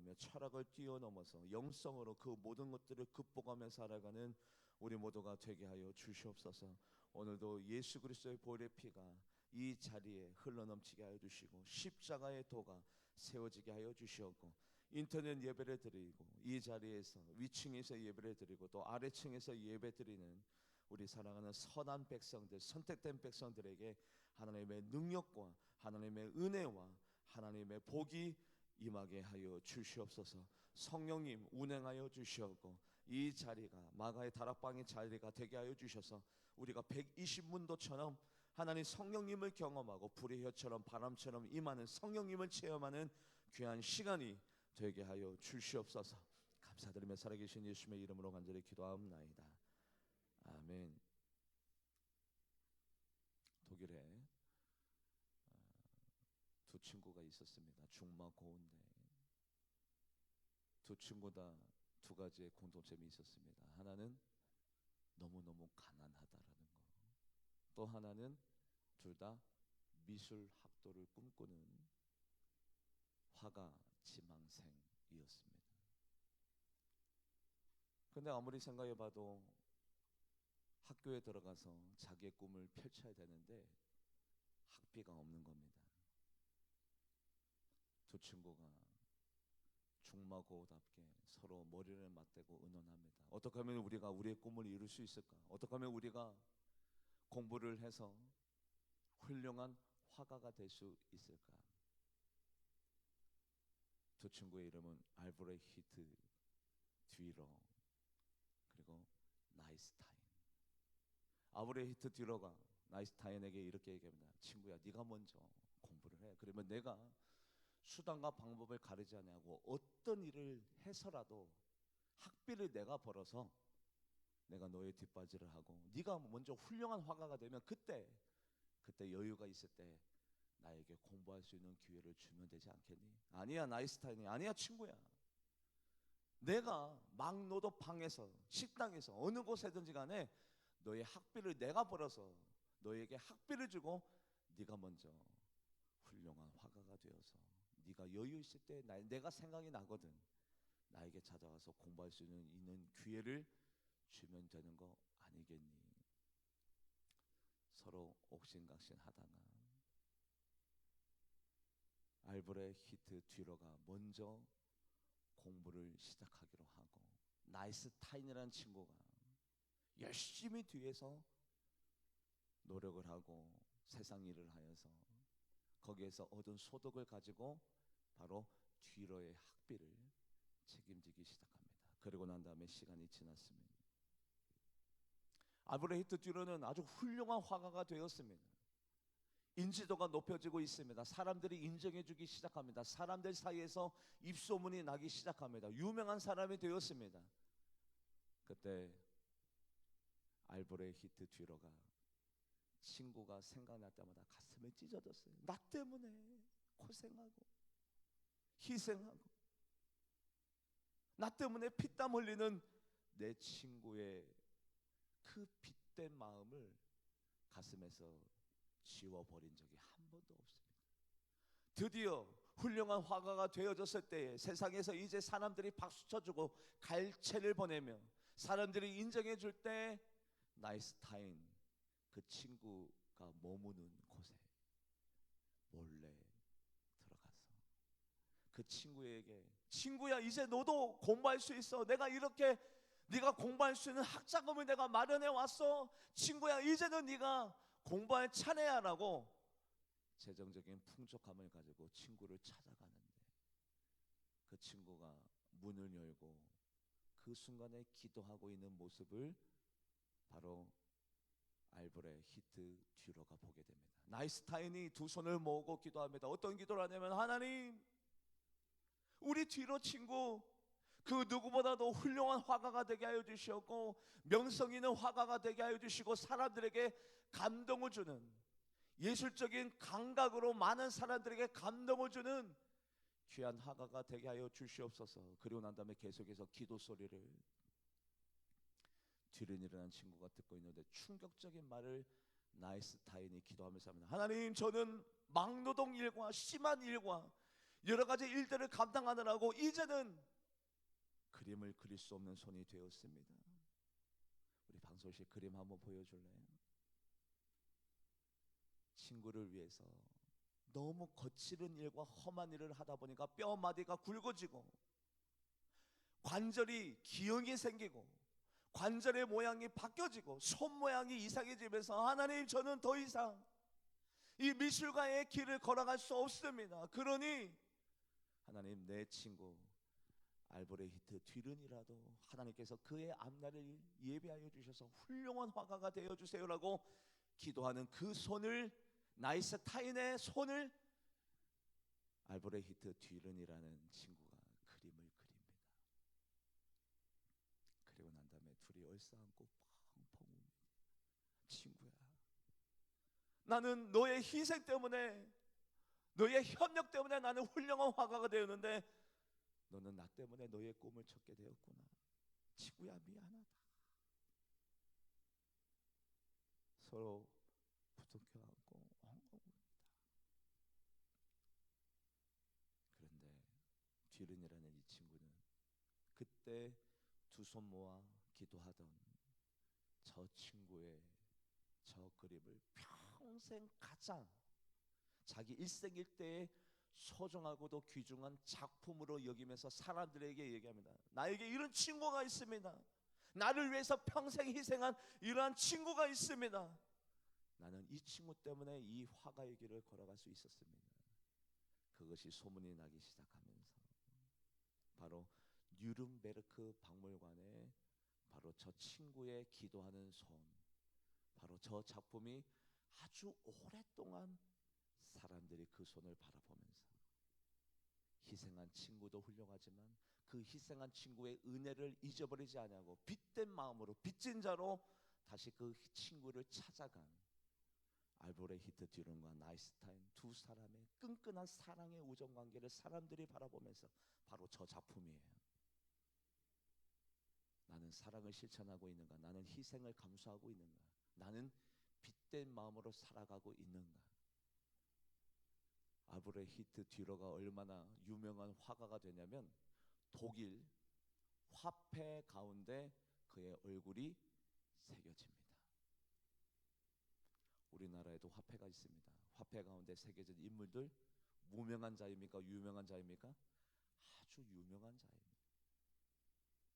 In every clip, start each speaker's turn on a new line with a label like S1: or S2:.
S1: 뛰어넘으며 철학을 뛰어넘어서 영성으로 그 모든 것들을 극복하며 살아가는 우리 모두가 되게 하여 주시옵소서. 오늘도 예수 그리스도의 보혈의 피가 이 자리에 흘러넘치게 하여 주시고 십자가의 도가 세워지게 하여 주시옵고 인터넷 예배를 드리고 이 자리에서 위층에서 예배를 드리고 또 아래층에서 예배 드리는 우리 사랑하는 선한 백성들, 선택된 백성들에게 하나님의 능력과 하나님의 은혜와 하나님의 복이 임하게 하여 주시옵소서. 성령님 운행하여 주시옵고 이 자리가 마가의 다락방의 자리가 되게 하여 주셔서 우리가 120문도처럼 하나님 성령님을 경험하고 불의 혀처럼 바람처럼 임하는 성령님을 체험하는 귀한 시간이 되게 하여 주시옵소서. 감사드리며 살아계신 예수님의 이름으로 간절히 기도하옵나이다. 아멘. 독일에 두 친구가 있었습니다. 중마 고운데 두 친구 다 두 가지의 공통점이 있었습니다. 하나는 너무너무 가난하다라는 거. 또 하나는 둘 다 미술 학도를 꿈꾸는 화가 지망생이었습니다. 근데 아무리 생각해 봐도 학교에 들어가서 자기의 꿈을 펼쳐야 되는데 학비가 없는 겁니다. 두 친구가 중마고우답게 서로 머리를 맞대고 의논합니다. 어떻게 하면 우리가 우리의 꿈을 이룰 수 있을까? 어떻게 하면 우리가 공부를 해서 훌륭한 화가가 될 수 있을까? 두 친구의 이름은 알브레히트 듀러 그리고 나이스타인. 알브레히트 듀러가 나이스타인에게 이렇게 얘기합니다. 친구야, 네가 먼저 공부를 해. 그러면 내가 수단과 방법을 가리지 않냐고 어떤 일을 해서라도 학비를 내가 벌어서 내가 너의 뒷바지를 하고 네가 먼저 훌륭한 화가가 되면 그때 여유가 있을 때 나에게 공부할 수 있는 기회를 주면 되지 않겠니? 아니야 나이스타인이, 아니야 친구야. 내가 막노동방에서 식당에서 어느 곳에든지 간에 너의 학비를 내가 벌어서 너에게 학비를 주고 네가 먼저 훌륭한 화가가 되어서 네가 여유 있을 때 내가 생각이 나거든. 나에게 찾아와서 공부할 수 있는 기회를 주면 되는 거 아니겠니? 서로 옥신각신하다가 알브레히트 듀러가 먼저 공부를 시작하기로 하고 나이스타인이라는 친구가 열심히 뒤에서 노력을 하고 세상 일을 하여서 거기에서 얻은 소득을 가지고 바로 듀러의 학비를 책임지기 시작합니다. 그리고 난 다음에 시간이 지났습니다. 알브레히트 듀러는 아주 훌륭한 화가가 되었습니다. 인지도가 높여지고 있습니다. 사람들이 인정해 주기 시작합니다. 사람들 사이에서 입소문이 나기 시작합니다. 유명한 사람이 되었습니다. 그때 알브레히트 듀러가 친구가 생각날 때마다 가슴이 찢어졌어요. 나 때문에 고생하고 희생하고 나 때문에 피땀 흘리는 내 친구의 그 빗된 마음을 가슴에서 지워버린 적이 한 번도 없습니다. 드디어 훌륭한 화가가 되어졌을 때에 세상에서 이제 사람들이 박수 쳐주고 갈채를 보내며 사람들이 인정해 줄 때 나이스타인 그 친구가 머무는 곳에 몰래 들어가서 그 친구에게 친구야 이제 너도 공부할 수 있어. 내가 이렇게 네가 공부할 수 있는 학자금을 내가 마련해 왔어. 친구야 이제는 네가 공부할 차례야 라고 재정적인 풍족함을 가지고 친구를 찾아가는데 그 친구가 문을 열고 그 순간에 기도하고 있는 모습을 바로 알브레히트 듀러가 보게 됩니다. 나이스타인이 두 손을 모으고 기도합니다. 어떤 기도를 하냐면 하나님 우리 듀러 친구 그 누구보다도 훌륭한 화가가 되게 하여 주시었고 명성 있는 화가가 되게 하여 주시고 사람들에게 감동을 주는 예술적인 감각으로 많은 사람들에게 감동을 주는 귀한 화가가 되게 하여 주시옵소서. 그리고 난 다음에 계속해서 기도 소리를 듀런이라는 친구가 듣고 있는데 충격적인 말을 나이스타인이 기도하면서 합니다. 하나님 저는 막노동 일과 심한 일과 여러 가지 일들을 감당하느라고 이제는 그림을 그릴 수 없는 손이 되었습니다. 우리 방솔 씨 그림 한번 보여줄래요? 친구를 위해서 너무 거칠은 일과 험한 일을 하다 보니까 뼈마디가 굵어지고 관절이 기형이 생기고 관절의 모양이 바뀌어지고 손 모양이 이상해지면서 하나님, 저는 더 이상 이 미술가의 길을 걸어갈 수 없습니다. 그러니 하나님, 내 친구 알브레히트 듀른이라도 하나님께서 그의 앞날을 예비하여 주셔서 훌륭한 화가가 되어 주세요라고 기도하는 그 손을, 나이스타인의 손을 알브레히트 듀른이라는 친구가 그림을 그립니다. 그리고 난 다음에 둘이 얼싸안고 펑펑 웁니다. 친구야, 나는 너의 희생 때문에, 너의 협력 때문에 나는 훌륭한 화가가 되었는데 너는 나 때문에 너의 꿈을 쫓게 되었구나. 친구야, 미안하다. 서로 부둥켜 안고 엉엉 웁니다. 그런데 듀른이라는 이 친구는 그때 두 손 모아 기도하던 저 친구의 저 그림을 평생 가장 자기 일생일대에 소중하고도 귀중한 작품으로 여기면서 사람들에게 얘기합니다. 나에게 이런 친구가 있습니다. 나를 위해서 평생 희생한 이러한 친구가 있습니다. 나는 이 친구 때문에 이 화가의 길을 걸어갈 수 있었습니다. 그것이 소문이 나기 시작하면서 바로 뉴른베르크 박물관에 바로 저 친구의 기도하는 손, 바로 저 작품이 아주 오랫동안 사람들이 그 손을 바라보면서 희생한 친구도 훌륭하지만 그 희생한 친구의 은혜를 잊어버리지 아니하고 빚된 마음으로 빚진 자로 다시 그 친구를 찾아간 알브레히트 듀른과 나이스타인 두 사람의 끈끈한 사랑의 우정 관계를 사람들이 바라보면서 바로 저 작품이에요. 나는 사랑을 실천하고 있는가? 나는 희생을 감수하고 있는가? 나는 빚된 마음으로 살아가고 있는가? 알브레히트 듀러가 얼마나 유명한 화가가 되냐면 독일 화폐 가운데 그의 얼굴이 새겨집니다. 우리나라에도 화폐가 있습니다. 화폐 가운데 새겨진 인물들, 무명한 자입니까? 유명한 자입니까? 아주 유명한 자입니다.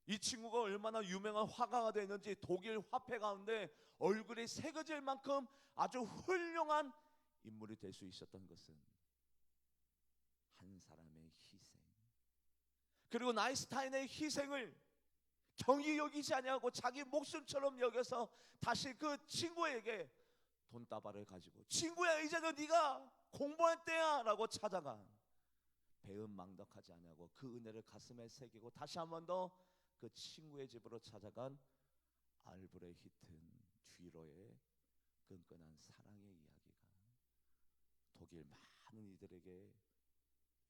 S1: 이 친구가 얼마나 유명한 화가가 되는지 독일 화폐 가운데 얼굴이 새겨질 만큼 아주 훌륭한 인물이 될 수 있었던 것은 한 사람의 희생, 그리고 나이스타인의 희생을 경히 여기지 아니하고 자기 목숨처럼 여겨서 다시 그 친구에게 돈다발을 가지고, 친구야, 이제는 네가 공부할 때야 라고 찾아가 배은망덕하지 아니하고 그 은혜를 가슴에 새기고 다시 한 번 더 그 친구의 집으로 찾아간 알브레히트 듀러의 끈끈한 사랑의 이야기가 독일 많은 이들에게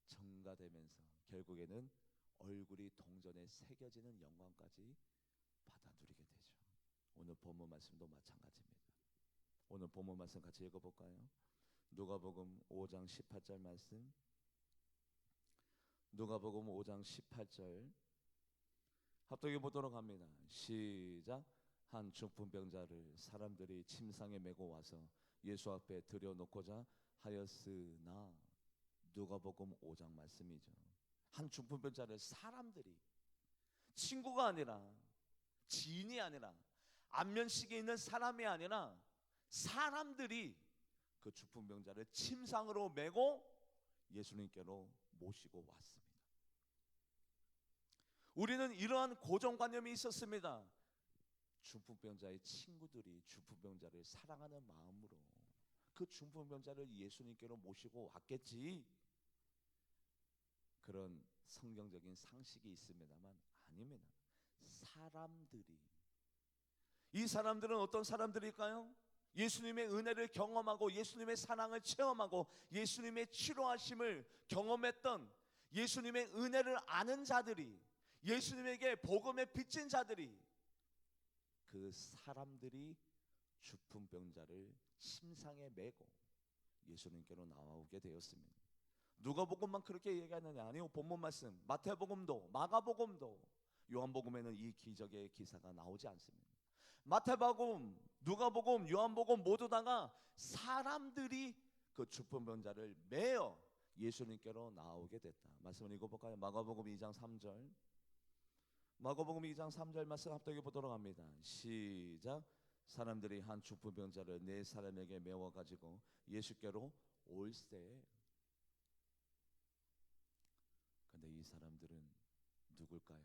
S1: 전가되면서 결국에는 얼굴이 동전에 새겨지는 영광까지 받아 누리게 되죠. 오늘 본문 말씀도 마찬가지입니다. 오늘 본문 말씀 같이 읽어볼까요? 누가복음 5장 18절 말씀. 누가복음 5장 18절 합독해 보도록 합니다. 시작. 한 중풍병자를 사람들이 침상에 메고 와서 예수 앞에 들여놓고자 하였으나, 누가복음 5장 말씀이죠. 한 중풍병자를 사람들이, 친구가 아니라 지인이 아니라 안면식에 있는 사람이 아니라 사람들이 그 중풍병자를 침상으로 메고 예수님께로 모시고 왔습니다. 우리는 이러한 고정관념이 있었습니다. 중풍병자의 친구들이 중풍병자를 사랑하는 마음으로 그 중풍병자를 예수님께로 모시고 왔겠지, 그런 성경적인 상식이 있습니다만 아닙니다. 사람들이, 이 사람들은 어떤 사람들일까요? 예수님의 은혜를 경험하고 예수님의 사랑을 체험하고 예수님의 치료하심을 경험했던, 예수님의 은혜를 아는 자들이, 예수님에게 복음에 빚진 자들이, 그 사람들이 중풍병자를 침상에 메고 예수님께로 나오게 되었습니다. 누가복음만 그렇게 얘기하느냐? 아니요. 본문 말씀 마태복음도 마가복음도 요한복음에는 이 기적의 기사가 나오지 않습니다. 마태복음, 누가복음, 요한복음 모두 다가 사람들이 그 중풍병자를 메어 예수님께로 나오게 됐다. 말씀을 읽어볼까요? 마가복음 2장 3절. 마가복음 2장 3절 말씀 합독해 보도록 합니다. 시작. 사람들이 한 중풍병자를 네 사람에게 메워 가지고 예수께로 올세. 근데 이 사람들은 누굴까요?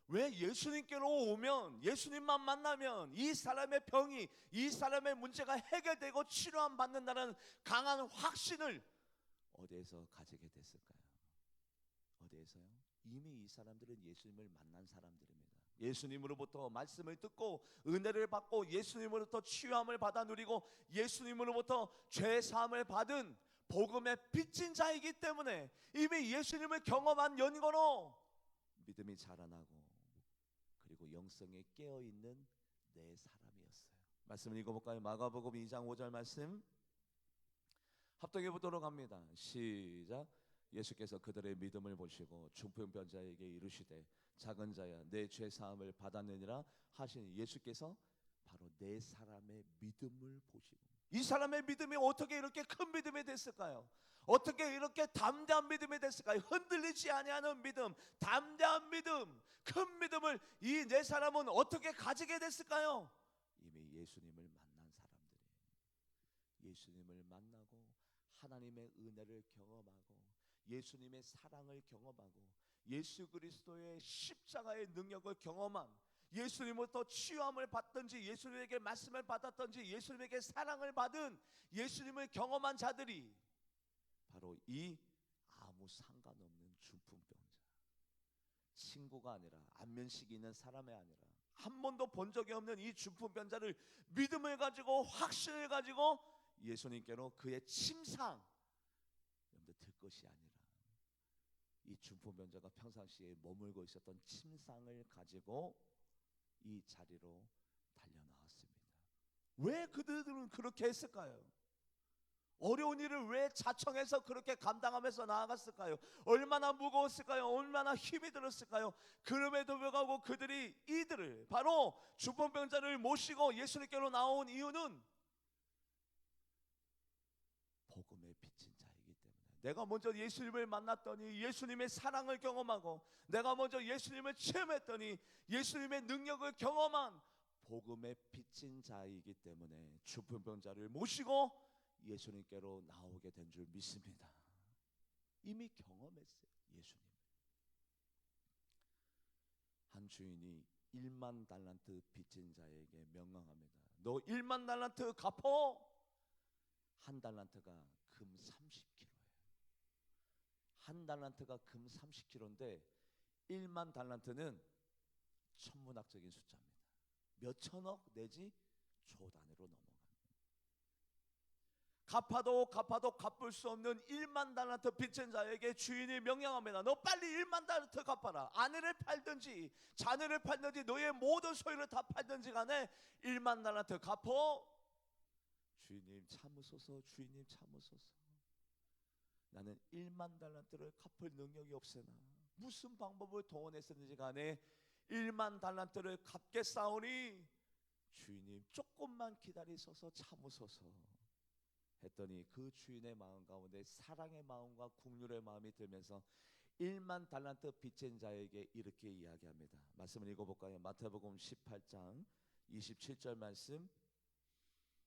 S1: 왜 예수님께로 오면, 예수님만 만나면 이 사람의 병이, 이 사람의 문제가 해결되고 치료함 받는다는 강한 확신을 어디에서 가지게 됐을까요? 어디에서요? 이미 이 사람들은 예수님을 만난 사람들입니다. 예수님으로부터 말씀을 듣고 은혜를 받고 예수님으로부터 치유함을 받아 누리고 예수님으로부터 죄 사함을 받은 복음의 빚진 자이기 때문에 이미 예수님을 경험한 연고로 믿음이 자라나고 그리고 영성에 깨어있는 내 사람이었어요. 말씀을 읽어볼까요? 마가복음 2장 5절 말씀 합독해 보도록 합니다. 시작. 예수께서 그들의 믿음을 보시고 중풍병자에게 이르시되 작은 자야 내 죄 사함을 받았느니라 하시니 예수께서 바로 네 사람의 믿음을 보시고, 이 사람의 믿음이 어떻게 이렇게 큰 믿음이 됐을까요? 어떻게 이렇게 담대한 믿음이 됐을까요? 흔들리지 아니하는 믿음, 담대한 믿음, 큰 믿음을 이 네 사람은 어떻게 가지게 됐을까요? 이미 예수님을 만난 사람들이에요. 예수님을 만나고 하나님의 은혜를 경험하고 예수님의 사랑을 경험하고 예수 그리스도의 십자가의 능력을 경험한, 예수님부터 치유함을 받든지 예수님에게 말씀을 받았든지 예수님에게 사랑을 받은 예수님을 경험한 자들이 바로 이 아무 상관없는 중풍병자, 친구가 아니라 안면식이 있는 사람이 아니라 한 번도 본 적이 없는 이 중풍병자를 믿음을 가지고 확신을 가지고 예수님께로 그의 침상, 여러분들 들 것이 아니라 이 중풍병자가 평상시에 머물고 있었던 침상을 가지고 이 자리로 달려나왔습니다. 왜 그들은 그렇게 했을까요? 어려운 일을 왜 자청해서 그렇게 감당하면서 나아갔을까요? 얼마나 무거웠을까요? 얼마나 힘이 들었을까요? 그럼에도 불구하고 그들이 이들을, 바로 중풍병자를 모시고 예수님께로 나온 이유는 복음의 빚진 자이기 때문에, 내가 먼저 예수님을 만났더니 예수님의 사랑을 경험하고 내가 먼저 예수님을 체험했더니 예수님의 능력을 경험한 복음의 빚진 자이기 때문에 중풍병자를 모시고 예수님께로 나오게 된 줄 믿습니다. 이미 경험했어요. 예수님. 한 주인이 1만 달란트 빚진 자에게 명령합니다. 너 1만 달란트 갚어. 한 달란트가 금 30kg예요. 한 달란트가 금 30kg인데 1만 달란트는 천문학적인 숫자입니다. 몇 천억 내지 조 단위로 넘어갑니다. 갚아도 갚을 수 없는 1만 달란트 빚진 자에게 주인이 명령합니다. 너 빨리 1만 달란트 갚아라. 아내를 팔든지 자녀를 팔든지 너의 모든 소유를 다 팔든지 간에 1만 달란트 갚어. 주인님 참으소서, 주인님 참으소서. 나는 1만 달란트를 갚을 능력이 없으나 무슨 방법을 동원했었는지 간에 1만 달란트를 갚겠사오니 주인님 조금만 기다리소서, 참으소서 했더니 그 주인의 마음 가운데 사랑의 마음과 긍휼의 마음이 들면서 1만 달란트 빚진 자에게 이렇게 이야기합니다. 말씀을 읽어볼까요? 마태복음 18장 27절 말씀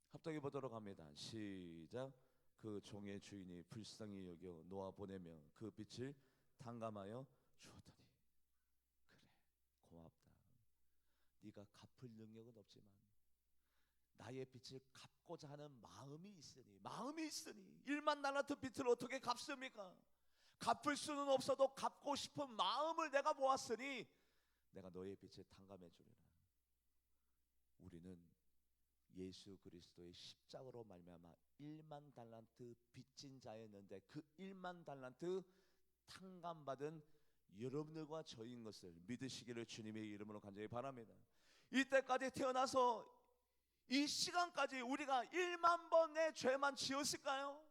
S1: 합독해 보도록 합니다. 시작. 그 종의 주인이 불쌍히 여겨 놓아 보내며 그 빚을 탕감하여 주었더니, 그래 고맙다. 네가 갚을 능력은 없지만 나의 빚을 갚고자 하는 마음이 있으니 1만 달란트 빚을 어떻게 갚습니까? 갚을 수는 없어도 갚고 싶은 마음을 내가 모았으니 내가 너의 빚을 탕감해 주리라. 우리는 예수 그리스도의 십자가로 말미암아 1만 달란트 빚진 자였는데 그 1만 달란트 탕감받은 여러분들과 저인 것을 믿으시기를 주님의 이름으로 간절히 바랍니다. 이때까지 태어나서 이 시간까지 우리가 1만 번의 죄만 지었을까요?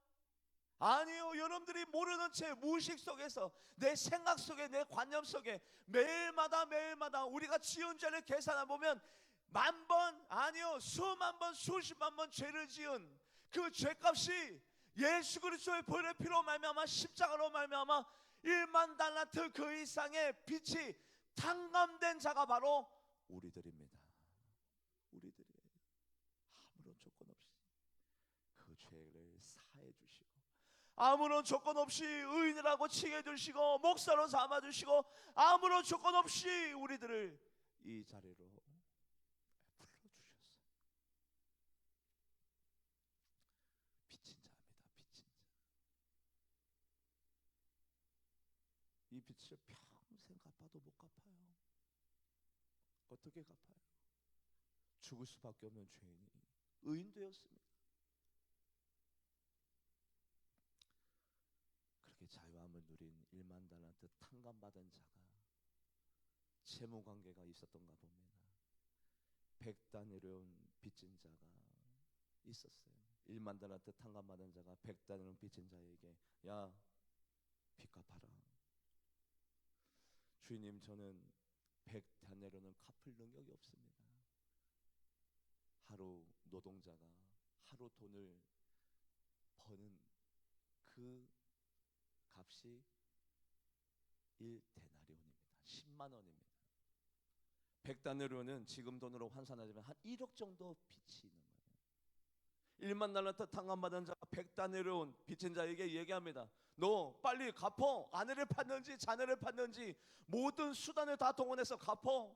S1: 아니요, 여러분들이 모르는 채 무의식 속에서, 내 생각 속에, 내 관념 속에 매일마다 우리가 지은 죄를 계산해 보면 만 번, 아니요, 수만 번, 수십만 번 죄를 지은 그 죄값이 예수 그리스도의 보혈의 피로 말미암아, 십자가로 말미암아 1만 달란트 그 이상의 빛이 탕감된 자가 바로 우리들입니다. 우리들이에요. 아무런 조건 없이 그 죄를 사해 주시고, 아무런 조건 없이 의인이라고 칭해 주시고, 목사로 삼아 주시고, 아무런 조건 없이 우리들을 이 자리로 불러 주셨어요. 빚진 자입니다. 빚진 자. 이 빚을 평생 갚아도 못 갚아요. 어떻게 갚아요? 죽을 수밖에 없는 죄인이 의인 되었습니다. 그렇게 자유함을 누린 1만 달란트 탕감받은 자가 채무 관계가 있었던가 봅니다. 100다니엘온 빚진 자가 있었어요. 1만 달란트 탕감받은 자가 100다니엘온 빚진 자에게, 야, 빚 갚아라. 주님, 저는 100다니엘온은 갚을 능력이 없습니다. 하루 노동자가 하루 돈을 버는 그 값이 1데나리온입니다. 10만 원입니다. 100다니엘온은 지금 돈으로 환산하자면 한 1억 정도 빚이 있는 거예요. 1만 달란트 탕감받은 자가 100다니엘온 빚진 자에게 얘기합니다. 너 빨리 갚어. 아내를 팠는지 자녀를 팠는지 모든 수단을 다 동원해서 갚어.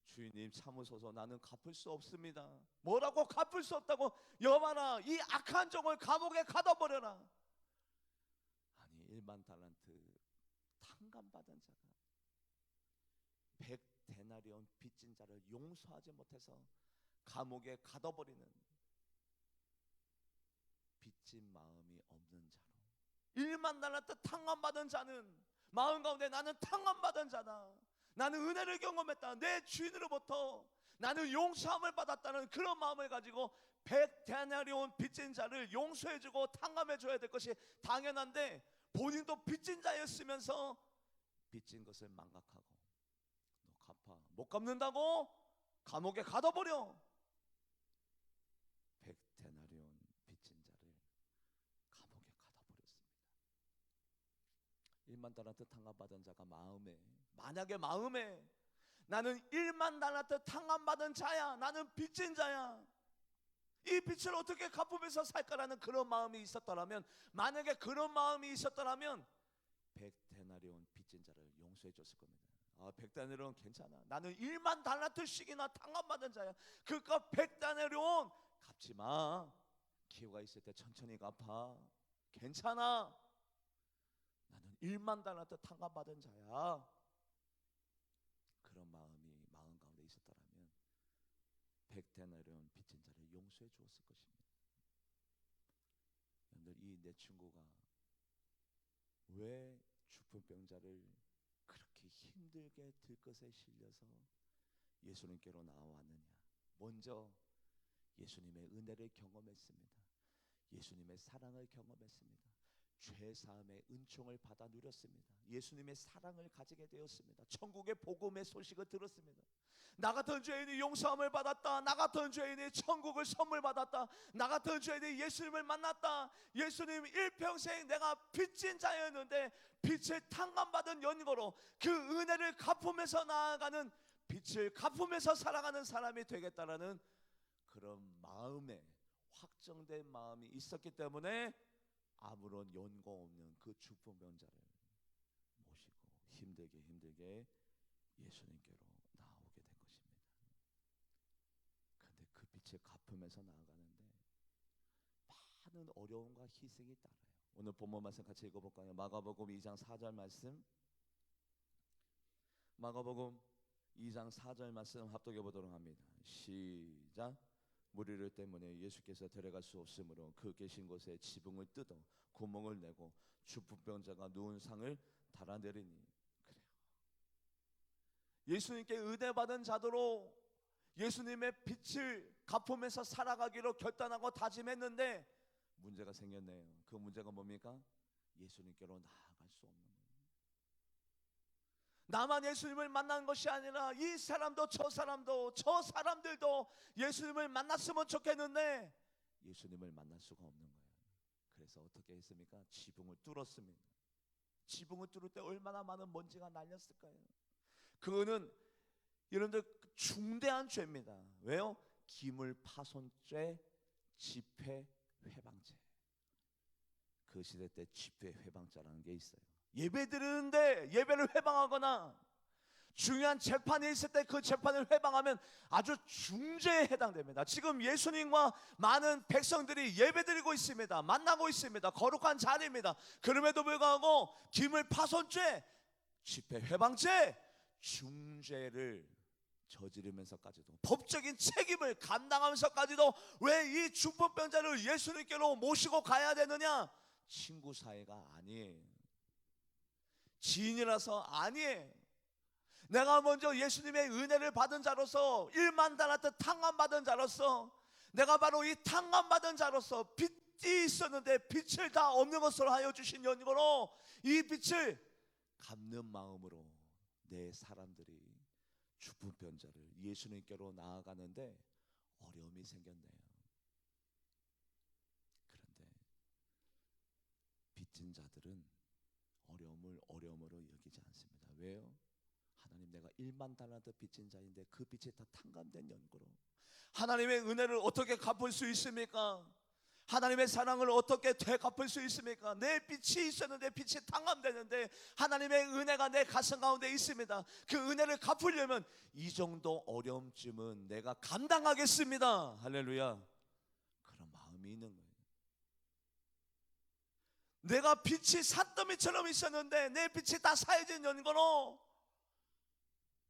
S1: 주인님 참으소서, 나는 갚을 수 없습니다. 뭐라고 갚을 수 없다고? 여봐라, 이 악한 종을 감옥에 가둬버려라. 아니, 1만 달란트 탕감받은 자가 100데나리온 빚진 자를 용서하지 못해서 감옥에 가둬버리는 빚진 마음이 없는 자로, 1만 달란트 탕감받은 자는 마음 가운데 나는 탕감받은 자다, 나는 은혜를 경험했다, 내 주인으로부터 나는 용서함을 받았다는 그런 마음을 가지고 100데나리온 빚진 자를 용서해주고 탕감해줘야 될 것이 당연한데, 본인도 빚진 자였으면서 빚진 것을 망각하고, 너 갚아, 못 갚는다고 감옥에 가둬버려. 100데나리온 빚진 자를 감옥에 가둬버렸습니다. 1만 달란트 탕감받은 자가 만약에 마음에 나는 1만 달란트 탕감받은 자야, 나는 빚진 자야, 이 빚을 어떻게 갚으면서 살까라는 그런 마음이 있었더라면, 만약에 그런 마음이 있었더라면 100데나리온 빚진 자를 용서해 줬을 겁니다. 100데나리온 괜찮아, 나는 1만 달란트씩이나 탕감받은 자야, 그러니까 100데나리온 갚지 마, 기회가 있을 때 천천히 갚아, 괜찮아, 나는 1만 달란트 탕감받은 자야. 그런 마음이 마음 가운데 있었더라면 100데나리온 빚진 자를 용서해 주었을 것입니다. 여러분들, 이 내 친구가 왜 죽은병자를 그렇게 힘들게 들것에 실려서 예수님께로 나와왔느냐? 먼저 예수님의 은혜를 경험했습니다. 예수님의 사랑을 경험했습니다. 죄사함의 은총을 받아 누렸습니다. 예수님의 사랑을 가지게 되었습니다. 천국의 복음의 소식을 들었습니다. 나 같은 죄인이 용서함을 받았다, 나 같은 죄인이 천국을 선물 받았다, 나 같은 죄인이 예수님을 만났다, 예수님 일평생 내가 빚진 자였는데 빚을 탕감받은 연고로 그 은혜를 갚으면서 나아가는, 빚을 갚으면서 살아가는 사람이 되겠다라는 그런 마음에, 확정된 마음이 있었기 때문에 아무런 연고 없는 그 죽은병자를 모시고 힘들게 예수님께로 나오게 된 것입니다. 그런데 그 빛을 갚으면서 나아가는데 많은 어려움과 희생이 따라요. 오늘 본문 말씀 같이 읽어볼까요? 마가복음 2장 4절 말씀, 마가복음 2장 4절 말씀 합독해 보도록 합니다. 시작. 무리를 때문에 예수께서 데려갈 수 없으므로 그 계신 곳에 지붕을 뜯어 구멍을 내고 죽은병자가 누운 상을 달아내리니. 그래요, 예수님께 은혜 받은 자도로 예수님의 빛을 갚으면서 살아가기로 결단하고 다짐했는데 문제가 생겼네요. 그 문제가 뭡니까? 예수님께로 나아갈 수 없는 거예요. 나만 예수님을 만난 것이 아니라 이 사람도 저 사람도 저 사람들도 예수님을 만났으면 좋겠는데 예수님을 만날 수가 없는 거예요. 그래서 어떻게 했습니까? 지붕을 뚫었습니다. 지붕을 뚫을 때 얼마나 많은 먼지가 날렸을까요? 그거는 여러분들 중대한 죄입니다. 왜요? 기물파손죄, 집회회방죄. 그 시대 때 집회회방죄라는 게 있어요. 예배 드리는데 예배를 회방하거나 중요한 재판이 있을 때 그 재판을 회방하면 아주 중죄에 해당됩니다. 지금 예수님과 많은 백성들이 예배드리고 있습니다. 만나고 있습니다. 거룩한 자리입니다. 그럼에도 불구하고 기물파손죄, 집회회방죄, 중죄를 저지르면서까지도 법적인 책임을 감당하면서까지도 왜 이 중풍병자를 예수님께로 모시고 가야 되느냐? 친구 사이가 아니에요. 지인이라서 아니에요. 내가 먼저 예수님의 은혜를 받은 자로서 1만 달란트 탕감받은 자로서 내가 바로 이 탕감받은 자로서 빚이 있었는데 빚을 다 없는 것으로 하여 주신 연고로 이 빚을 갚는 마음으로 내 사람들이 중풍병자를 예수님께로 나아가는데 어려움이 생겼네요. 그런데 빚진 자들은 어려움을 어려움으로 여기지 않습니다. 왜요? 하나님, 내가 1만 달란트 빚진 자인데 그 빚이 다 탕감된 연고로 하나님의 은혜를 어떻게 갚을 수 있습니까? 하나님의 사랑을 어떻게 되갚을 수 있습니까? 내 빚이 있었는데 빚이 탕감되는데 하나님의 은혜가 내 가슴 가운데 있습니다. 그 은혜를 갚으려면 이 정도 어려움쯤은 내가 감당하겠습니다. 할렐루야. 그런 마음이 있는 거예요. 내가 빚이 산더미처럼 있었는데 내 빚이 다 사해진 연고로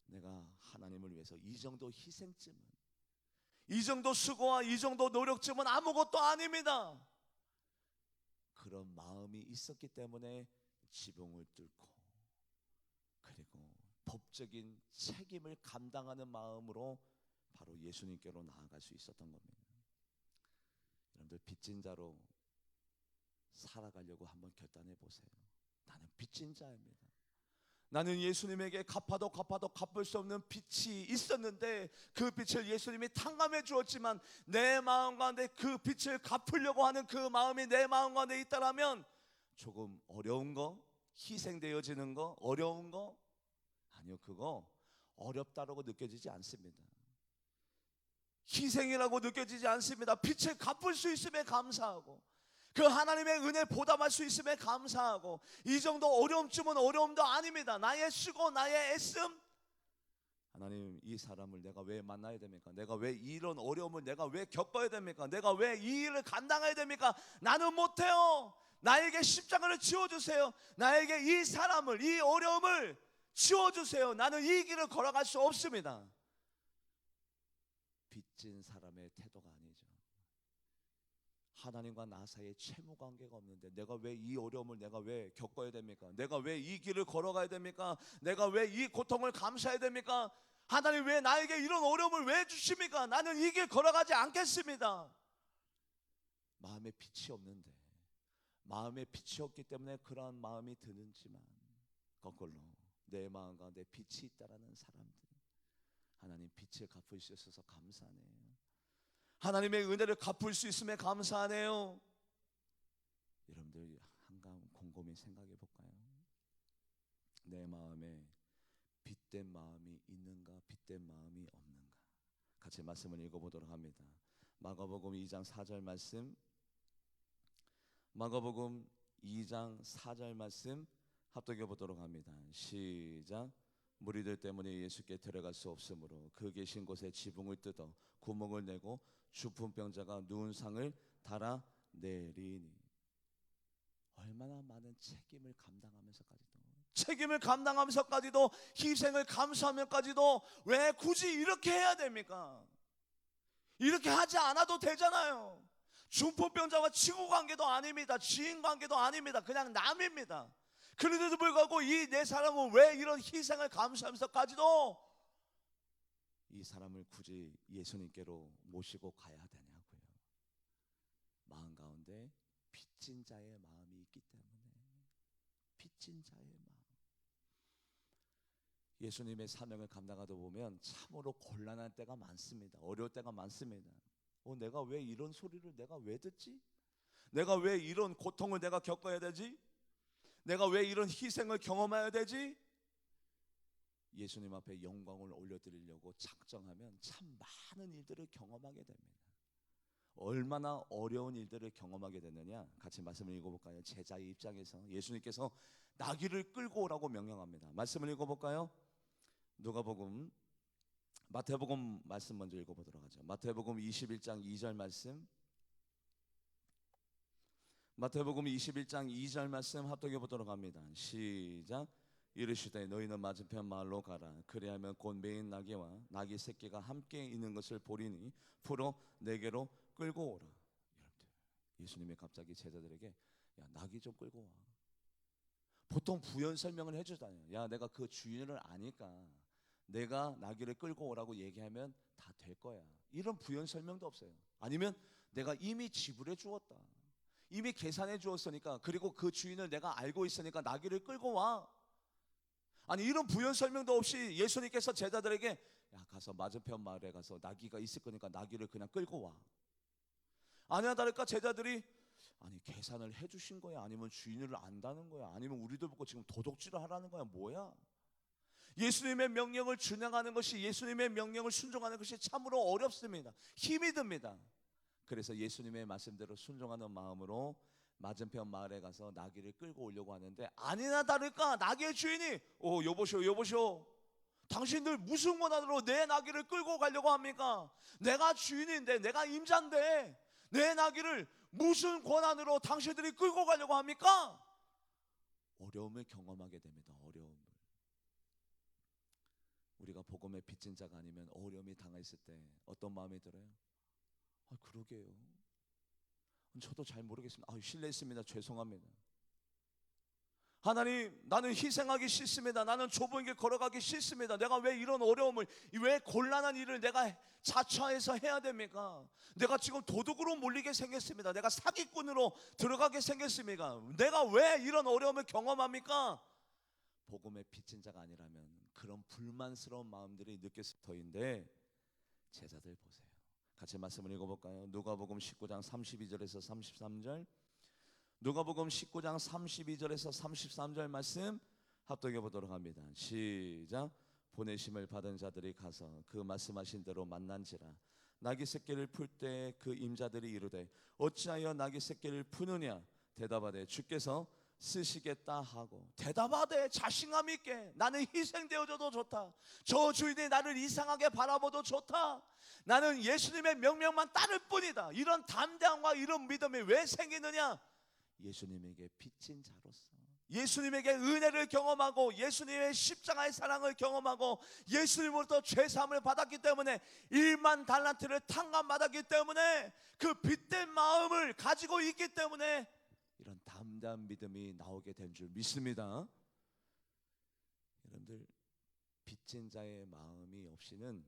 S1: 내가 하나님을 위해서 이 정도 희생쯤은, 이 정도 수고와 이 정도 노력쯤은 아무것도 아닙니다. 그런 마음이 있었기 때문에 지붕을 뚫고 그리고 법적인 책임을 감당하는 마음으로 바로 예수님께로 나아갈 수 있었던 겁니다. 여러분들 빚진 자로 살아가려고 한번 결단해 보세요. 나는 빚진 자입니다. 나는 예수님에게 갚아도 갚을 수 없는 빚이 있었는데 그 빚을 예수님이 탕감해 주었지만 내 마음 가운데 그 빚을 갚으려고 하는 그 마음이 내 마음 가운데 있다라면 조금 어려운 거, 희생되어지는 거, 어려운 거, 아니요, 그거 어렵다라고 느껴지지 않습니다. 희생이라고 느껴지지 않습니다. 빚을 갚을 수 있음에 감사하고 그 하나님의 은혜 보답할 수 있음에 감사하고 이 정도 어려움쯤은 어려움도 아닙니다. 나의 수고, 나의 애씀, 하나님, 이 사람을 내가 왜 만나야 됩니까? 내가 왜 이런 어려움을 내가 왜 겪어야 됩니까? 내가 왜 이 일을 감당해야 됩니까? 나는 못해요. 나에게 십자가를 지워주세요. 나에게 이 사람을, 이 어려움을 지워주세요. 나는 이 길을 걸어갈 수 없습니다. 빚진 사람의 태도가 아니죠. 하나님과 나 사이에 채무 관계가 없는데 내가 왜 이 어려움을 내가 왜 겪어야 됩니까? 내가 왜 이 길을 걸어가야 됩니까? 내가 왜 이 고통을 감수해야 됩니까? 하나님, 왜 나에게 이런 어려움을 왜 주십니까? 나는 이 길 걸어가지 않겠습니다. 마음에 빛이 없는데, 마음에 빛이 없기 때문에 그러한 마음이 드는지만 거꾸로 내 마음 가운데 빛이 있다라는 사람들, 하나님, 빛을 갚을 수 있어서 감사하네요. 하나님의 은혜를 갚을 수 있음에 감사하네요. 여러분들 한번 곰곰이 생각해 볼까요? 내 마음에 빛된 마음이 있는가, 빛된 마음이 없는가? 같이 말씀을 읽어보도록 합니다. 마가복음 2장 4절 말씀, 마가복음 2장 4절 말씀 합독해 보도록 합니다. 시작. 무리들 때문에 예수께 들어갈 수 없으므로 그 계신 곳에 지붕을 뜯어 구멍을 내고 중풍병자가 누운 상을 달아내리니. 얼마나 많은 책임을 감당하면서까지도 희생을 감수하면서까지도 왜 굳이 이렇게 해야 됩니까? 이렇게 하지 않아도 되잖아요. 중풍병자와 친구 관계도 아닙니다. 지인 관계도 아닙니다. 그냥 남입니다. 그런데도 불구하고 이 네 사람은 왜 이런 희생을 감수하면서까지도 이 사람을 굳이 예수님께로 모시고 가야 되냐고요. 마음 가운데 빚진 자의 마음이 있기 때문에. 빚진 자의 마음. 예수님의 사명을 감당하다 보면 참으로 곤란한 때가 많습니다. 어려울 때가 많습니다. 내가 왜 이런 소리를 내가 왜 듣지? 내가 왜 이런 고통을 내가 겪어야 되지? 내가 왜 이런 희생을 경험해야 되지? 예수님 앞에 영광을 올려드리려고 작정하면 참 많은 일들을 경험하게 됩니다. 얼마나 어려운 일들을 경험하게 되느냐, 같이 말씀을 읽어볼까요? 제자의 입장에서 예수님께서 나귀를 끌고 오라고 명령합니다. 말씀을 읽어볼까요? 누가복음, 마태복음 말씀 먼저 읽어보도록 하죠. 마태복음 21장 2절 말씀, 마태복음 21장 2절 말씀 합독해 보도록 합니다. 시작. 이르시되 너희는 맞은편 마을로 가라. 그리하면 곧 매인 나귀와 나귀 새끼가 함께 있는 것을 보리니 풀어 내게로 끌고 오라. 여러분들, 예수님이 갑자기 제자들에게 야, 나귀 좀 끌고 와. 보통 부연 설명을 해주잖아요. 야, 내가 그 주인을 아니까 내가 나귀를 끌고 오라고 얘기하면 다 될 거야. 이런 부연 설명도 없어요. 아니면 내가 이미 지불해 주었다, 이미 계산해 주었으니까, 그리고 그 주인을 내가 알고 있으니까 나귀를 끌고 와. 아니, 이런 부연 설명도 없이 예수님께서 제자들에게 야, 가서 맞은편 마을에 가서 나귀가 있을 거니까 나귀를 그냥 끌고 와. 아니나 다를까 제자들이 아니, 계산을 해주신 거야? 아니면 주인을 안다는 거야? 아니면 우리들 보고 지금 도둑질을 하라는 거야? 뭐야? 예수님의 명령을 준행하는 것이, 예수님의 명령을 순종하는 것이 참으로 어렵습니다. 힘이 듭니다. 그래서 예수님의 말씀대로 순종하는 마음으로 맞은편 마을에 가서 나귀를 끌고 오려고 하는데, 아니나 다를까 나귀의 주인이 여보시오, 당신들 무슨 권한으로 내 나귀를 끌고 가려고 합니까? 내가 주인인데, 내가 임자인데 내 나귀를 무슨 권한으로 당신들이 끌고 가려고 합니까? 어려움을 경험하게 됩니다. 어려움을. 우리가 복음의 빚진 자가 아니면 어려움이 당했을 때 어떤 마음이 들어요? 그러게요. 저도 잘 모르겠습니다. 실례했습니다. 죄송합니다. 하나님, 나는 희생하기 싫습니다. 나는 좁은 길 걸어가기 싫습니다. 내가 왜 이런 어려움을, 왜 곤란한 일을 내가 자처해서 해야 됩니까? 내가 지금 도둑으로 몰리게 생겼습니다. 내가 사기꾼으로 들어가게 생겼습니까? 내가 왜 이런 어려움을 경험합니까? 복음의 빚진 자가 아니라면 그런 불만스러운 마음들이 느꼈을 터인데, 제자들 보세요. 같이 말씀을 읽어볼까요? 누가복음 19장 32절에서 33절, 누가복음 19장 32절에서 33절 말씀 합독해 보도록 합니다. 시작. 보내심을 받은 자들이 가서 그 말씀하신 대로 만난지라. 나귀 새끼를 풀 때 그 임자들이 이르되 어찌하여 나귀 새끼를 푸느냐? 대답하되 주께서 쓰시겠다 하고. 대답하되 자신감 있게, 나는 희생되어져도 좋다, 저 주인이 나를 이상하게 바라봐도 좋다, 나는 예수님의 명령만 따를 뿐이다, 이런 담대함과 이런 믿음이 왜 생기느냐? 예수님에게 빚진 자로서, 예수님에게 은혜를 경험하고 예수님의 십자가의 사랑을 경험하고 예수님으로부터 죄사함을 받았기 때문에, 1만 달란트를 탕감받았기 때문에, 그 빚된 마음을 가지고 있기 때문에 이런 담대한 믿음이 나오게 된 줄 믿습니다. 여러분들, 빚진 자의 마음이 없이는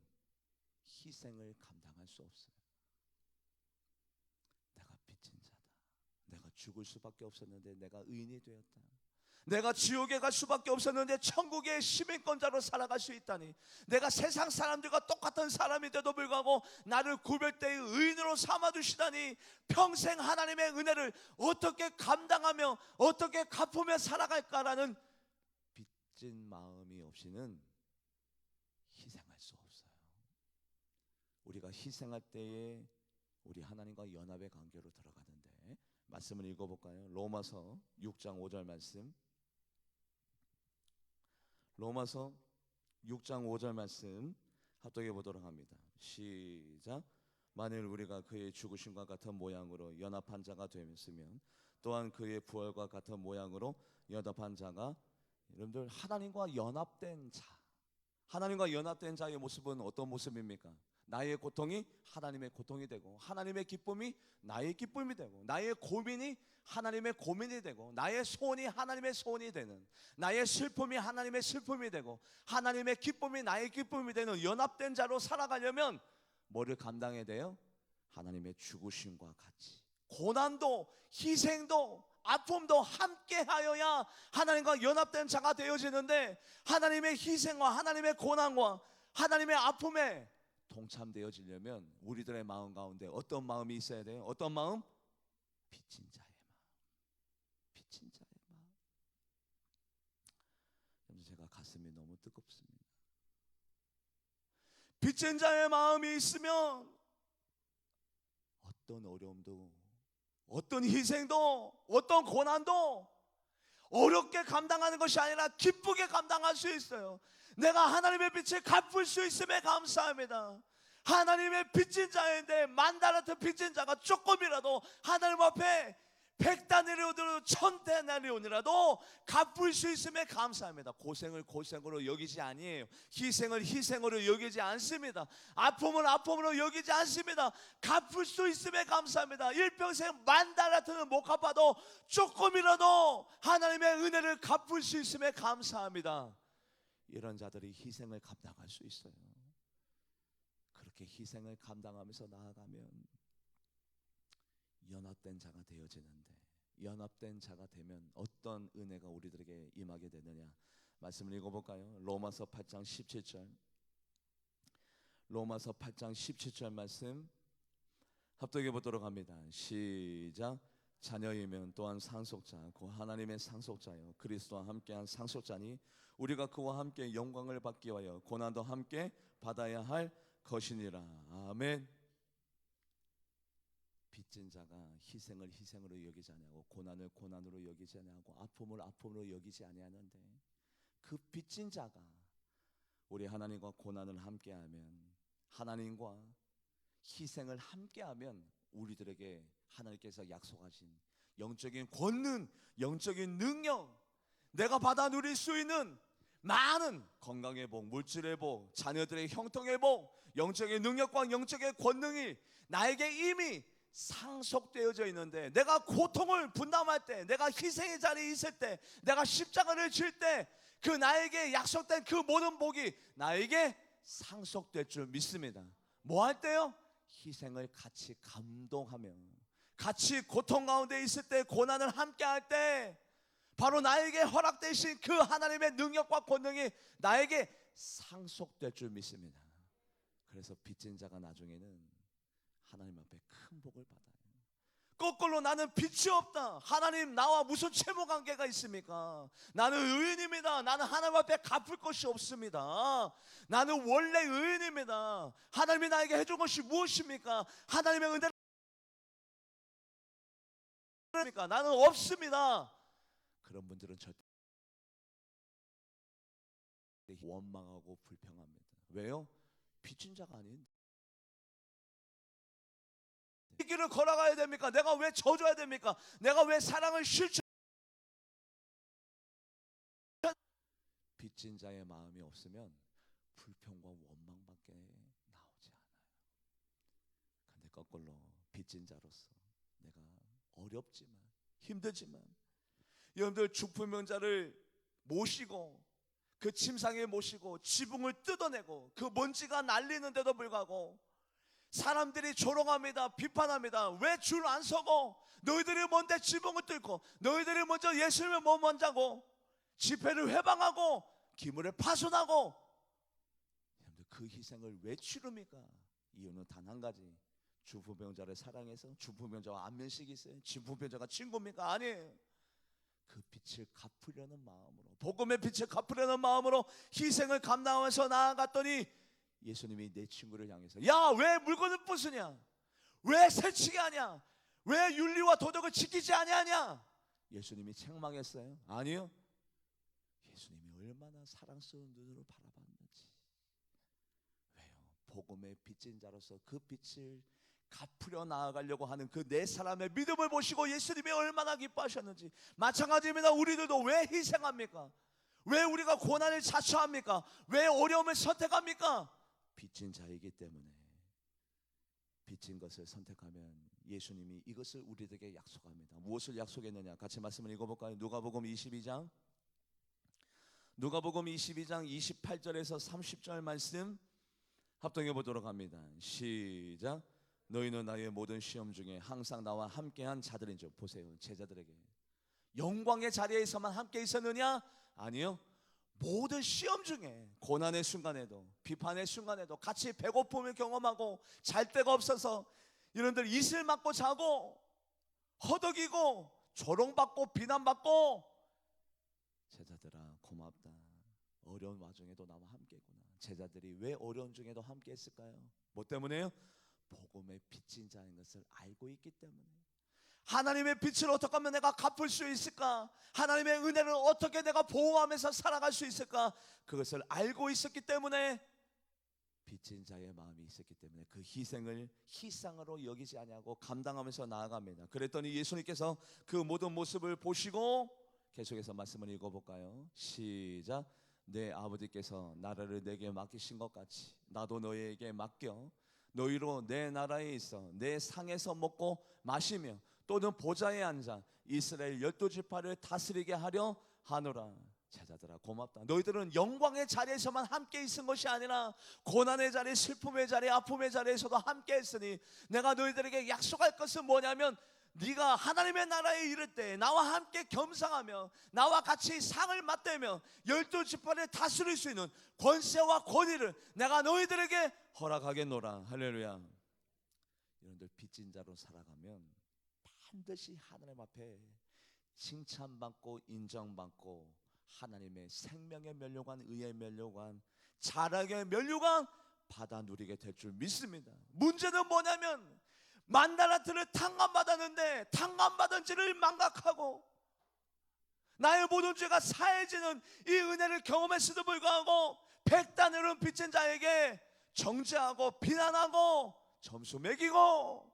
S1: 희생을 감당할 수 없어요. 내가 빚진 자다, 내가 죽을 수밖에 없었는데 내가 의인이 되었다, 내가 지옥에 갈 수밖에 없었는데 천국의 시민권자로 살아갈 수 있다니, 내가 세상 사람들과 똑같은 사람인데도 불구하고 나를 구별되이 의인으로 삼아주시다니, 평생 하나님의 은혜를 어떻게 감당하며 어떻게 갚으며 살아갈까라는 빚진 마음이 없이는 희생할 수 없어요. 우리가 희생할 때에 우리 하나님과 연합의 관계로 들어가는데, 말씀을 읽어볼까요? 로마서 6장 5절 말씀, 로마서 6장 5절 말씀 합독해 보도록 합니다. 시작. 만일 우리가 그의 죽으심과 같은 모양으로 연합한 자가 되었으면 또한 그의 부활과 같은 모양으로 연합한 자가, 여러분들, 하나님과 연합된 자, 하나님과 연합된 자의 모습은 어떤 모습입니까? 나의 고통이 하나님의 고통이 되고, 하나님의 기쁨이 나의 기쁨이 되고, 나의 고민이 하나님의 고민이 되고, 나의 소원이 하나님의 소원이 되는, 나의 슬픔이 하나님의 슬픔이 되고, 하나님의 기쁨이 나의 기쁨이 되는 연합된 자로 살아가려면 뭐를 감당해야 돼요? 하나님의 죽으심과 같이 고난도, 희생도, 아픔도 함께 하여야 하나님과 연합된 자가 되어지는데, 하나님의 희생과 하나님의 고난과 하나님의 아픔에 동참되어지려면 우리들의 마음 가운데 어떤 마음이 있어야 돼요? 어떤 마음? 빚진 자의 마음. 빚진 자의 마음. 제가 가슴이 너무 뜨겁습니다. 빚진 자의 마음이 있으면 어떤 어려움도, 어떤 희생도, 어떤 고난도 어렵게 감당하는 것이 아니라 기쁘게 감당할 수 있어요. 내가 하나님의 빛을 갚을 수 있음에 감사합니다. 하나님의 빚진 자인데, 만달란트 빚진 자가 조금이라도 하나님 앞에 100다나리온이라도 1000다나리온이라도 갚을 수 있음에 감사합니다. 고생을 고생으로 여기지 아니에요. 희생을 희생으로 여기지 않습니다. 아픔을 아픔으로 여기지 않습니다. 갚을 수 있음에 감사합니다. 일평생 10,000달란트는 못 갚아도 조금이라도 하나님의 은혜를 갚을 수 있음에 감사합니다. 이런 자들이 희생을 감당할 수 있어요. 그렇게 희생을 감당하면서 나아가면 연합된 자가 되어지는데, 연합된 자가 되면 어떤 은혜가 우리들에게 임하게 되느냐, 말씀을 읽어볼까요? 로마서 8장 17절. 로마서 8장 17절 말씀 합독해 보도록 합니다. 시작. 자녀이면 또한 상속자, 곧 하나님의 상속자요 그리스도와 함께한 상속자니 우리가 그와 함께 영광을 받기 위하여 고난도 함께 받아야 할 것이니라. 아멘. 빚진 자가 희생을 희생으로 여기지 아니하고 고난을 고난으로 여기지 아니하고 아픔을 아픔으로 여기지 아니하는데, 그 빚진 자가 우리 하나님과 고난을 함께하면, 하나님과 희생을 함께하면 우리들에게 하나님께서 약속하신 영적인 권능, 영적인 능력, 내가 받아 누릴 수 있는 많은 건강의 복, 물질의 복, 자녀들의 형통의 복, 영적인 능력과 영적인 권능이 나에게 이미 상속되어져 있는데, 내가 고통을 분담할 때, 내가 희생의 자리에 있을 때, 내가 십자가를 질 때, 그 나에게 약속된 그 모든 복이 나에게 상속될 줄 믿습니다. 뭐 할 때요? 희생을 같이 감동하며, 같이 고통 가운데 있을 때, 고난을 함께 할 때, 바로 나에게 허락되신 그 하나님의 능력과 권능이 나에게 상속될 줄 믿습니다. 그래서 빚진 자가 나중에는 하나님 앞에 큰 복을 받아요. 거꾸로 나는 빚이 없다, 하나님 나와 무슨 채무 관계가 있습니까? 나는 의인입니다. 나는 하나님 앞에 갚을 것이 없습니다. 나는 원래 의인입니다. 하나님이 나에게 해준 것이 무엇입니까? 하나님의 은혜를 나는 없습니다. 그런 분들은 절대 원망하고 불평합니다. 왜요? 빚진 자가 아닌데 이 길을 걸어가야 됩니까? 내가 왜 져줘야 됩니까? 내가 왜 사랑을 실천? 빚진 자의 마음이 없으면 불평과 원망밖에 나오지 않아요. 근데 거꾸로 빚진 자로서 내가 어렵지만 힘들지만, 여러분들 죽부명자를 모시고 그 침상에 모시고 지붕을 뜯어내고 그 먼지가 날리는데도 불구하고 사람들이 조롱합니다. 비판합니다. 왜 줄 안 서고? 너희들이 뭔데 지붕을 뚫고? 너희들이 먼저 예수님을 못 만자고 집회를 회방하고 기물을 파손하고? 그 희생을 왜 치릅니까? 이유는 단 한 가지. 주부병자를 사랑해서? 주부병자와 안면식이 있어요? 주부병자가 친구입니까? 아니에요. 그 빛을 갚으려는 마음으로, 복음의 빛을 갚으려는 마음으로 희생을 감당하면서 나아갔더니 예수님이 내 친구를 향해서, 야, 왜 물건을 부수냐? 왜 새치기 하냐? 왜 윤리와 도덕을 지키지 아니하냐? 예수님이 책망했어요? 아니요. 예수님이 얼마나 사랑스러운 눈으로 바라봤는지. 왜요? 복음의 빚진 자로서 그 빛을 갚으려 나아가려고 하는 그 네 사람의 믿음을 보시고 예수님이 얼마나 기뻐하셨는지. 마찬가지입니다. 우리들도 왜 희생합니까? 왜 우리가 고난을 자처합니까? 왜 어려움을 선택합니까? 빚진 자이기 때문에. 빚진 것을 선택하면 예수님이 이것을 우리에게 약속합니다. 무엇을 약속했느냐? 같이 말씀을 읽어볼까요? 누가복음 22장 28절에서 30절 말씀 합동해 보도록 합니다. 시작. 너희는 나의 모든 시험 중에 항상 나와 함께한 자들인지. 보세요, 제자들에게 영광의 자리에서만 함께 있었느냐? 아니요. 모든 시험 중에, 고난의 순간에도, 비판의 순간에도 같이 배고픔을 경험하고, 잘 데가 없어서 이런들 이슬 맞고 자고 허덕이고 조롱받고 비난받고, 제자들아 고맙다, 어려운 와중에도 나와 함께했구나. 제자들이 왜 어려운 중에도 함께 했을까요? 뭐 때문에요? 복음의 빚진 자인 것을 알고 있기 때문에. 하나님의 빛을 어떻게 하면 내가 갚을 수 있을까? 하나님의 은혜를 어떻게 내가 보호하면서 살아갈 수 있을까? 그것을 알고 있었기 때문에, 빚진 자의 마음이 있었기 때문에 그 희생을 희상으로 여기지 아니하고 감당하면서 나아갑니다. 그랬더니 예수님께서 그 모든 모습을 보시고 계속해서 말씀을 읽어볼까요? 시작. 내 아버지께서 나라를 내게 맡기신 것 같이 나도 너희에게 맡겨 너희로 내 나라에 있어 내 상에서 먹고 마시며 또는 보좌에 앉아 이스라엘 12지파를 다스리게 하려 하노라. 제자들아 고맙다. 너희들은 영광의 자리에서만 함께 있은 것이 아니라 고난의 자리, 슬픔의 자리, 아픔의 자리에서도 함께 했으니 내가 너희들에게 약속할 것은 뭐냐면, 네가 하나님의 나라에 이를 때 나와 함께 겸상하며 나와 같이 상을 맞대며 12지파를 다스릴 수 있는 권세와 권위를 내가 너희들에게 허락하겠노라. 할렐루야. 여러분들 빚진 자로 살아가면 반드시 하나님 앞에 칭찬받고 인정받고 하나님의 생명의 면류관, 의의 면류관, 자락의 면류관 받아 누리게 될 줄 믿습니다. 문제는 뭐냐면 만달란트를 탕감받았는데 탕감받은 지를 망각하고 나의 모든 죄가 사해지는 이 은혜를 경험했음에도 불구하고 100단으로는 빚진 자에게 정죄하고 비난하고 점수 매기고,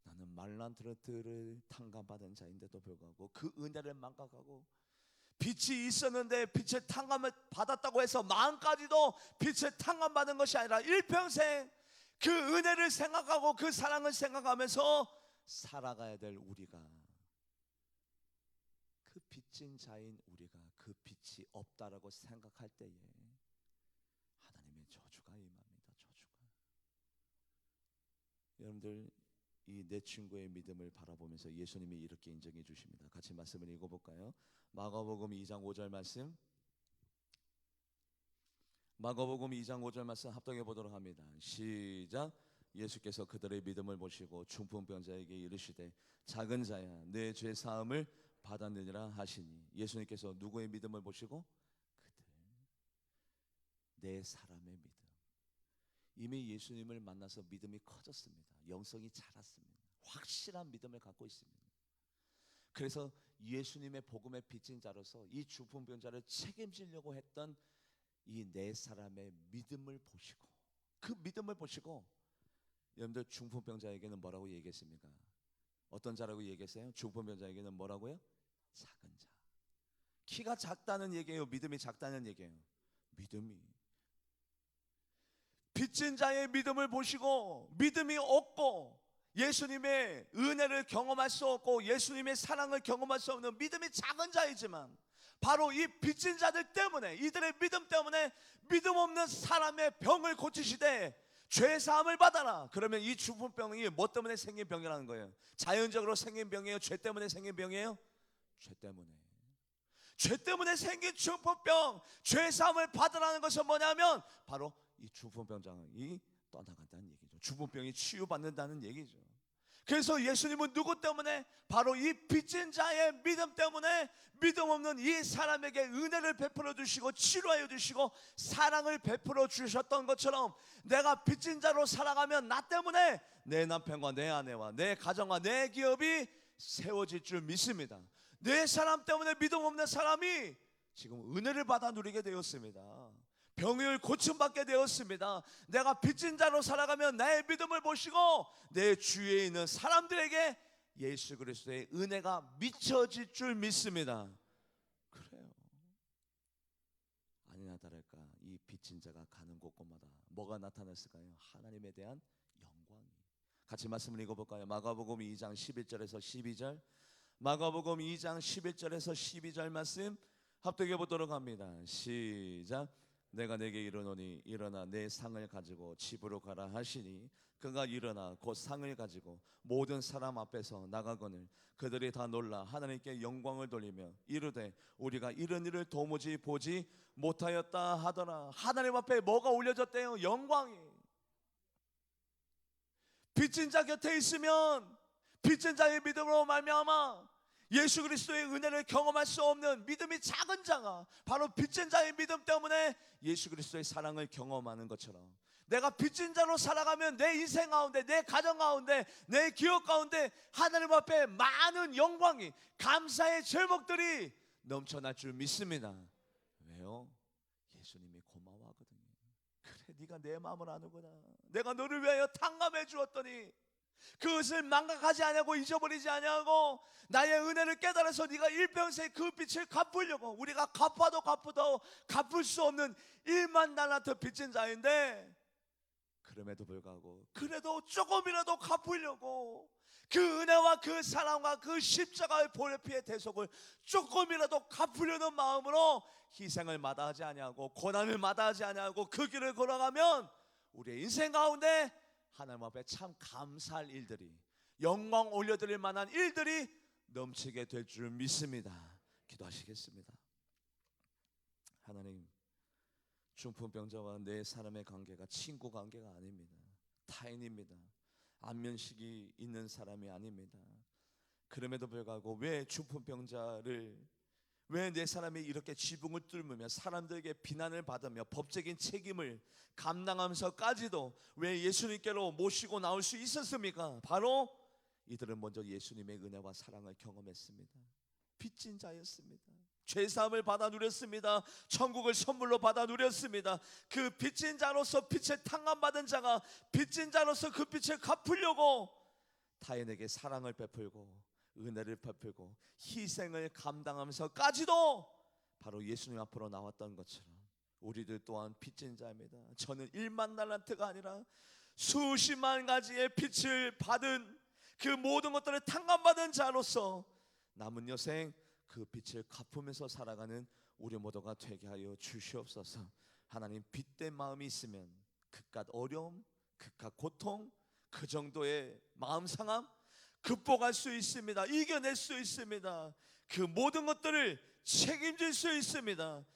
S1: 나는 말란트를 탕감받은 자인데도 불구하고 그 은혜를 망각하고, 빛이 있었는데 빛의 탕감을 받았다고 해서 마음까지도 빛의 탕감받은 것이 아니라 일평생 그 은혜를 생각하고 그 사랑을 생각하면서 살아가야 될 우리가, 그 빚진 자인 우리가 그 빛이 없다라고 생각할 때에 하나님의 저주가 임합니다. 저주가. 여러분들 이 내 친구의 믿음을 바라보면서 예수님이 이렇게 인정해 주십니다. 같이 말씀을 읽어볼까요? 마가복음 2장 5절 말씀, 마가복음 2장 5절 말씀 합독해 보도록 합니다. 시작. 예수께서 그들의 믿음을 보시고 중풍병자에게 이르시되 작은 자야 내 죄 사함을 받았느니라 하시니, 예수님께서 누구의 믿음을 보시고? 그들, 네 사람의 믿음. 이미 예수님을 만나서 믿음이 커졌습니다. 영성이 자랐습니다. 확실한 믿음을 갖고 있습니다. 그래서 예수님의 복음의 빚진 자로서 이 중풍병자를 책임지려고 했던 이 네 사람의 믿음을 보시고, 그 믿음을 보시고, 여러분들 중풍병자에게는 뭐라고 얘기했습니까? 어떤 자라고 얘기했어요? 중풍병자에게는 뭐라고요? 작은 자. 키가 작다는 얘기예요? 믿음이 작다는 얘기예요? 믿음이. 빚진 자의 믿음을 보시고 믿음이 없고 예수님의 은혜를 경험할 수 없고 예수님의 사랑을 경험할 수 없는 믿음이 작은 자이지만, 바로 이 빚진 자들 때문에, 이들의 믿음 때문에 믿음 없는 사람의 병을 고치시되 죄 사함을 받아라. 그러면 이 중풍병이 뭐 때문에 생긴 병이라는 거예요? 자연적으로 생긴 병이에요? 죄 때문에 생긴 병이에요? 죄 때문에. 죄 때문에 생긴 중풍병, 죄 사함을 받으라는 것은 뭐냐면 바로 이 중풍병장이 떠나간다는 얘기죠. 중풍병이 치유받는다는 얘기죠. 그래서 예수님은 누구 때문에? 바로 이 빚진 자의 믿음 때문에 믿음 없는 이 사람에게 은혜를 베풀어 주시고 치료하여 주시고 사랑을 베풀어 주셨던 것처럼, 내가 빚진 자로 살아가면 나 때문에 내 남편과 내 아내와 내 가정과 내 기업이 세워질 줄 믿습니다. 내 사람 때문에 믿음 없는 사람이 지금 은혜를 받아 누리게 되었습니다. 병을 고침받게 되었습니다. 내가 빚진 자로 살아가면 나의 믿음을 보시고 내 주위에 있는 사람들에게 예수 그리스도의 은혜가 미쳐질 줄 믿습니다. 그래요. 아니나 다를까 이 빚진 자가 가는 곳곳마다 뭐가 나타났을까요? 하나님에 대한 영광이. 같이 말씀을 읽어볼까요? 마가복음 2장 11절에서 12절, 마가복음 2장 11절에서 12절 말씀 합독해 보도록 합니다. 시작. 내가 내게 이르노니 일어나 내 상을 가지고 집으로 가라 하시니 그가 일어나 곧 상을 가지고 모든 사람 앞에서 나가거늘 그들이 다 놀라 하나님께 영광을 돌리며 이르되 우리가 이런 일을 도무지 보지 못하였다 하더라. 하나님 앞에 뭐가 올려졌대요? 영광이. 빚진 자 곁에 있으면 빚진 자의 믿음으로 말미암아 예수 그리스도의 은혜를 경험할 수 없는 믿음이 작은 자가 바로 빚진 자의 믿음 때문에 예수 그리스도의 사랑을 경험하는 것처럼, 내가 빚진 자로 살아가면 내 인생 가운데, 내 가정 가운데, 내 기업 가운데 하나님 앞에 많은 영광이, 감사의 제목들이 넘쳐날 줄 믿습니다. 왜요? 예수님이 고마워하거든요. 그래, 네가 내 마음을 아는구나. 내가 너를 위하여 탕감해 주었더니 그것을 망각하지 아니하고 잊어버리지 아니하고 나의 은혜를 깨달아서 네가 일평생 그 빛을 갚으려고, 우리가 갚아도 갚을 수 없는 1만 달란트 빚진 자인데, 그럼에도 불구하고 그래도 조금이라도 갚으려고 그 은혜와 그 사랑과 그 십자가의 보혈피의 대속을 조금이라도 갚으려는 마음으로 희생을 마다하지 아니하고 고난을 마다하지 아니하고 그 길을 걸어가면 우리의 인생 가운데 하나님 앞에 참 감사할 일들이, 영광 올려드릴 만한 일들이 넘치게 될 줄 믿습니다. 기도하시겠습니다. 하나님, 중풍병자와 내 사람의 관계가 친구 관계가 아닙니다. 타인입니다. 안면식이 있는 사람이 아닙니다. 그럼에도 불구하고 왜 중풍병자를, 왜 내 사람이 이렇게 지붕을 뚫으며 사람들에게 비난을 받으며 법적인 책임을 감당하면서까지도 왜 예수님께로 모시고 나올 수 있었습니까? 바로 이들은 먼저 예수님의 은혜와 사랑을 경험했습니다. 빚진 자였습니다. 죄사함을 받아 누렸습니다. 천국을 선물로 받아 누렸습니다. 그 빚진 자로서 빛을 탕감받은 자가 빚진 자로서 그 빛을 갚으려고 타인에게 사랑을 베풀고 은혜를 베풀고 희생을 감당하면서까지도 바로 예수님 앞으로 나왔던 것처럼 우리들 또한 빚진 자입니다. 저는 1만 달란트가 아니라 수십만 가지의 빚을 받은 그 모든 것들을 탕감받은 자로서 남은 여생 그 빚을 갚으면서 살아가는 우리 모두가 되게 하여 주시옵소서. 하나님, 빚된 마음이 있으면 그깟 어려움, 그깟 고통, 그 정도의 마음 상함 극복할 수 있습니다. 이겨낼 수 있습니다. 그 모든 것들을 책임질 수 있습니다.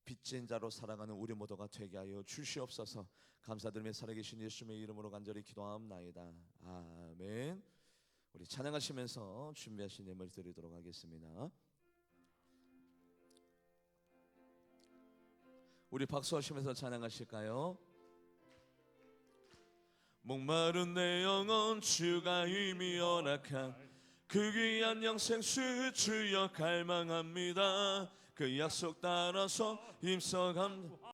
S1: 빚진 자로 살아가는 우리 모두가 되게 하여 주시옵소서. 감사드리며 살아계신 예수님의 이름으로 간절히 기도하옵나이다. 아멘. 우리 찬양하시면서 준비하신 예물 드리도록 하겠습니다. 우리 박수하시면서 찬양하실까요? 목마른 내 영혼 주가 이미 허락한 그 귀한 영생수 주여 갈망합니다. 그 약속 따라서 힘써 감도